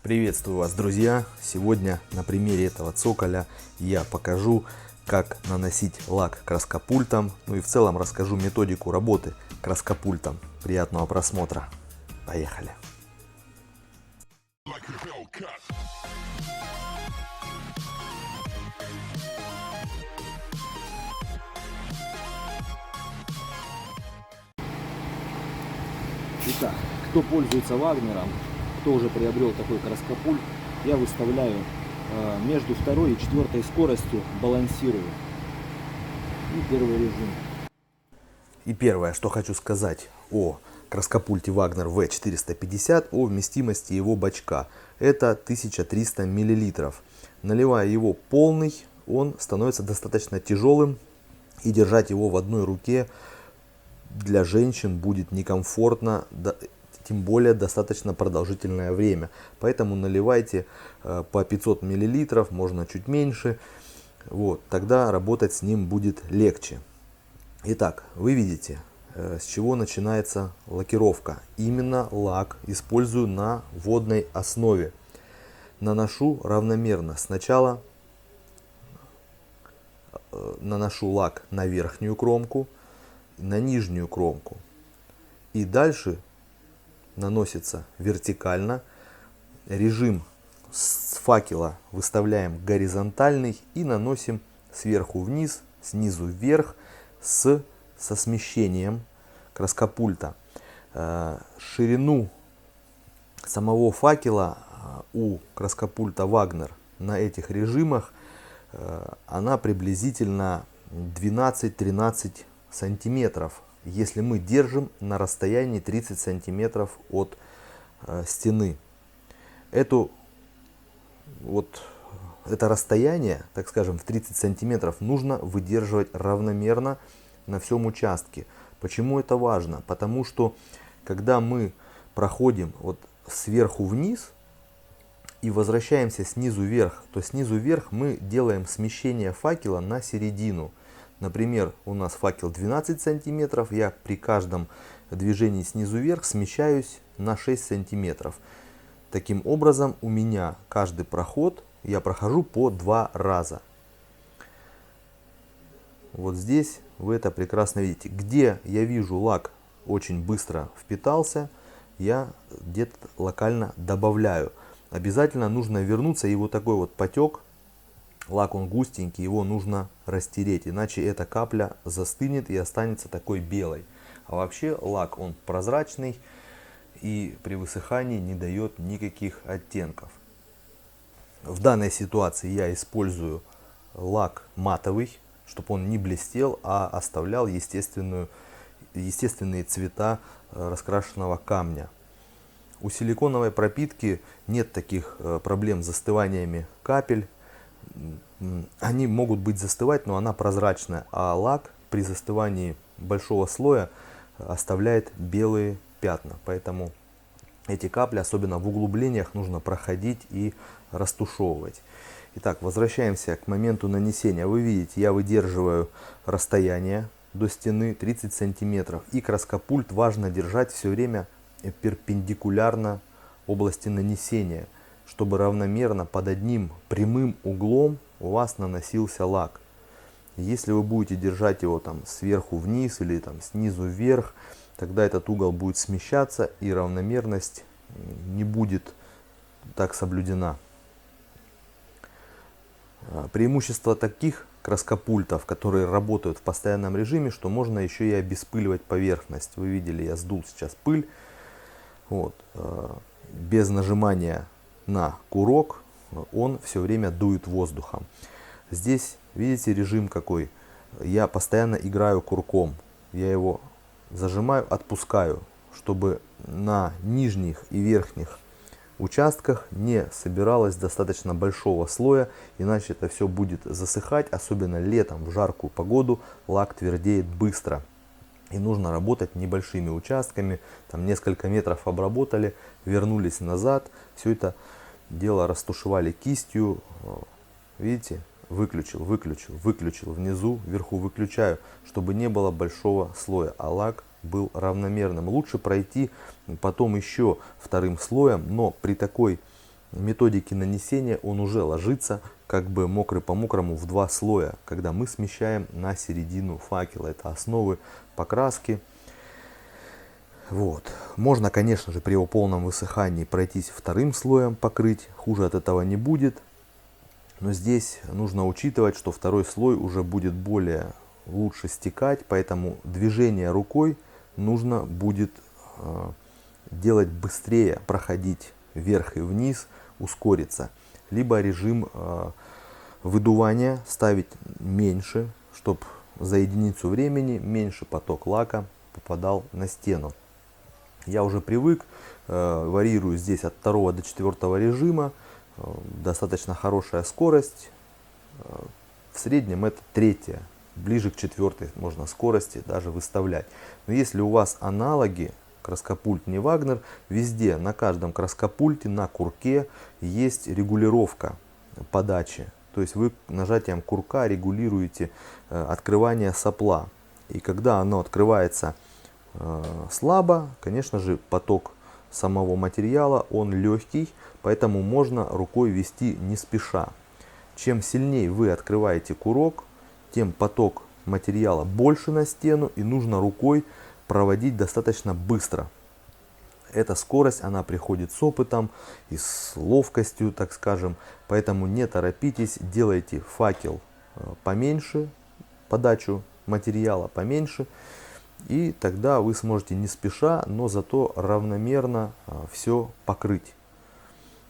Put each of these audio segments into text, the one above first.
Приветствую вас, друзья! Сегодня на примере этого цоколя я покажу, как наносить лак краскопультом, ну и в целом расскажу методику работы краскопультом. Приятного просмотра! Поехали! Итак, кто пользуется Вагнером, кто уже приобрел такой краскопульт, я выставляю между второй и четвертой скоростью, балансирую. И первый режим. И первое, что хочу сказать о краскопульте Wagner V450, о вместимости его бачка. Это 1300 мл. Наливая его полный, он становится достаточно тяжелым, и держать его в одной руке для женщин будет некомфортно, тем более достаточно продолжительное время. Поэтому наливайте по 500 мл, можно чуть меньше. Вот, тогда работать с ним будет легче. Итак, вы видите, с чего начинается лакировка. Именно лак использую на водной основе. Наношу равномерно. Сначала наношу лак на верхнюю кромку, на нижнюю кромку. И дальше наносится вертикально. Режим с факела выставляем горизонтальный и наносим сверху вниз, снизу вверх со смещением краскопульта. Ширину самого факела у краскопульта Wagner на этих режимах она приблизительно 12-13 сантиметров, если мы держим на расстоянии 30 сантиметров от стены. Это расстояние, так скажем, в 30 сантиметров нужно выдерживать равномерно на всем участке. Почему это важно? Потому что когда мы проходим вот сверху вниз и возвращаемся снизу вверх, то снизу вверх мы делаем смещение факела на середину. Например, у нас факел 12 сантиметров, я при каждом движении снизу вверх смещаюсь на 6 сантиметров. Таким образом, у меня каждый проход я прохожу по 2 раза. Вот здесь вы это прекрасно видите. Где я вижу лак очень быстро впитался, я где-то локально добавляю. Обязательно нужно вернуться, и вот такой вот потек, лак он густенький, его нужно растереть, иначе эта капля застынет и останется такой белой. А вообще лак он прозрачный и при высыхании не дает никаких оттенков. В данной ситуации я использую лак матовый, чтобы он не блестел, а оставлял естественные цвета раскрашенного камня. У силиконовой пропитки нет таких проблем с застываниями капель. Они могут быть застывать, но она прозрачная, а лак при застывании большого слоя оставляет белые пятна. Поэтому эти капли, особенно в углублениях, нужно проходить и растушевывать. Итак, возвращаемся к моменту нанесения. Вы видите, я выдерживаю расстояние до стены 30 сантиметров. И краскопульт важно держать все время перпендикулярно области нанесения, чтобы равномерно под одним прямым углом у вас наносился лак. Если вы будете держать его там сверху вниз или там снизу вверх, тогда этот угол будет смещаться и равномерность не будет так соблюдена. Преимущество таких краскопультов, которые работают в постоянном режиме, что можно еще и обеспыливать поверхность. Вы видели, я сдул сейчас пыль. Вот. Без нажимания на курок он все время дует воздухом. Здесь видите режим какой. Я постоянно играю курком. Я его зажимаю, отпускаю, чтобы на нижних и верхних участках не собиралось достаточно большого слоя, иначе это все будет засыхать, особенно летом в жаркую погоду лак твердеет быстро. И нужно работать небольшими участками, там несколько метров обработали, вернулись назад, все это дело растушевали кистью, видите, выключил, внизу, вверху выключаю, чтобы не было большого слоя, а лак был равномерным. Лучше пройти потом еще вторым слоем, но при такой методики нанесения он уже ложится как бы мокрый по мокрому в 2 слоя, когда мы смещаем на середину факела. Это основы покраски. Вот. Можно, конечно же, при его полном высыхании пройтись вторым слоем, покрыть, хуже от этого не будет. Но здесь нужно учитывать, что второй слой уже будет более лучше стекать, поэтому движение рукой нужно будет делать быстрее, проходить вверх и вниз, ускориться. Либо режим выдувания ставить меньше, чтобы за единицу времени меньше поток лака попадал на стену. Я уже привык, варьирую здесь от 2 до 4 режима, достаточно хорошая скорость, в среднем это 3, ближе к 4 можно скорости даже выставлять. Но если у вас аналоги, краскопульт не Wagner, везде, на каждом краскопульте, на курке есть регулировка подачи. То есть вы нажатием курка регулируете открывание сопла. И когда оно открывается слабо, конечно же, поток самого материала, он легкий, поэтому можно рукой вести не спеша. Чем сильнее вы открываете курок, тем поток материала больше на стену, и нужно рукой проводить достаточно быстро. Эта скорость, она приходит с опытом и с ловкостью, так скажем, поэтому не торопитесь, делайте факел поменьше, подачу материала поменьше, и тогда вы сможете не спеша, но зато равномерно все покрыть.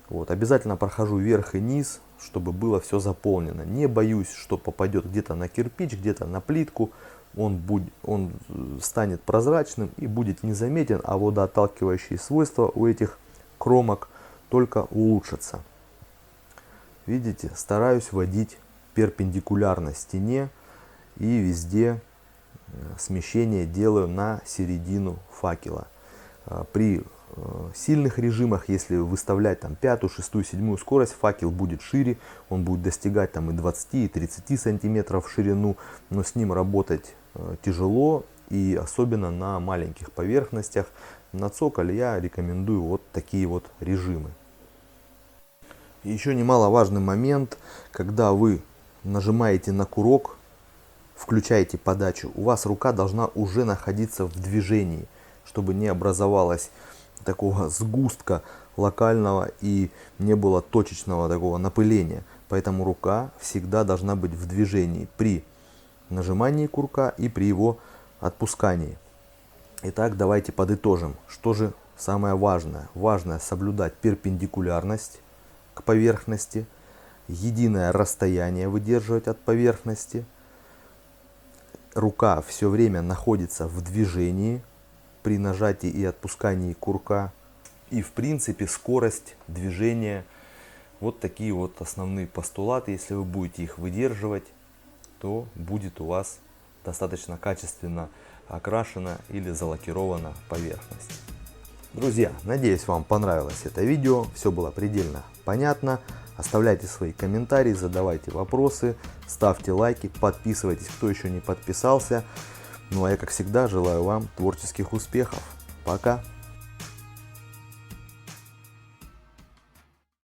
Вот. Обязательно прохожу вверх и низ, чтобы было все заполнено. Не боюсь, что попадет где-то на кирпич, где-то на плитку. Он станет прозрачным и будет незаметен, а водоотталкивающие свойства у этих кромок только улучшатся. Видите, стараюсь водить перпендикулярно стене и везде смещение делаю на середину факела. При сильных режимах, если выставлять там 5, 6, 7 скорость, факел будет шире, он будет достигать там и 20, и 30 сантиметров в ширину, но с ним работать тяжело, и особенно на маленьких поверхностях. На цоколе я рекомендую вот такие вот режимы. И еще немаловажный момент, когда вы нажимаете на курок, включаете подачу, у вас рука должна уже находиться в движении, чтобы не образовалось такого сгустка локального и не было точечного такого напыления. Поэтому рука всегда должна быть в движении при нажимании курка и при его отпускании. Итак, давайте подытожим. Что же самое важное? Важно соблюдать перпендикулярность к поверхности, единое расстояние выдерживать от поверхности. Рука все время находится в движении при нажатии и отпускании курка. И в принципе скорость движения. Вот такие вот основные постулаты. Если вы будете их выдерживать, то будет у вас достаточно качественно окрашена или залакирована поверхность. Друзья, надеюсь, вам понравилось это видео. Все было предельно понятно. Оставляйте свои комментарии, задавайте вопросы, ставьте лайки, подписывайтесь, кто еще не подписался. Ну а я, как всегда, желаю вам творческих успехов. Пока!